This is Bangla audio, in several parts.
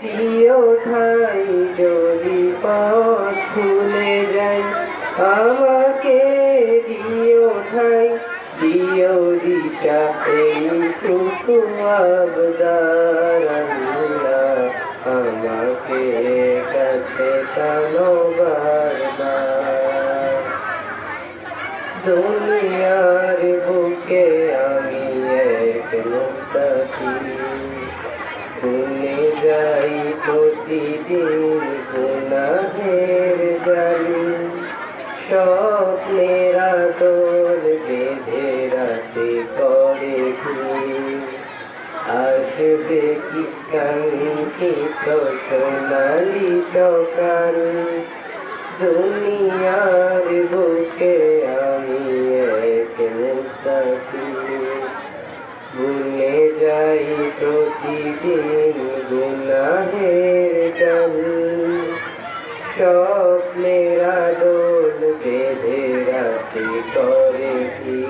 দিও ঠাই যদি পথ ভুলে যাই, আমাকে দিও ঠাই দিও দিশা এইটুকু আবদার আল্লাহ, আমাকে কাছে টানো বারবার। দুনিয়ার বুকে আমি এক মুস্তাকিম, ভুলে যাই প্রতিদিন গুনাহের জালি, স্বপ্নের আদর বেঁধে রাতে করে ঘুম, আসবে কি কাঙ্ক্ষিত সোনালি সকাল। দুনিয়ার বুকে আমি এক মুসাফির, ভুলে যাই প্রতিদিন গুনাহের জাল, স্বপ্নের আদর বেঁধে রাতে করে কি,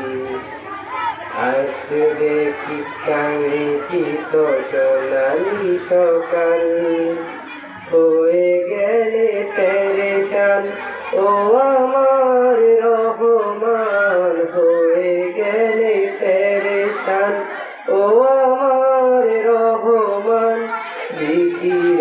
আসবে কি কাঙ্ক্ষিত সোনালি সকাল। হয়ে গেলে পেরেশান ও আমার রহমান, হয়ে গেলে পেরেশান ও আমার রহমান, জিকির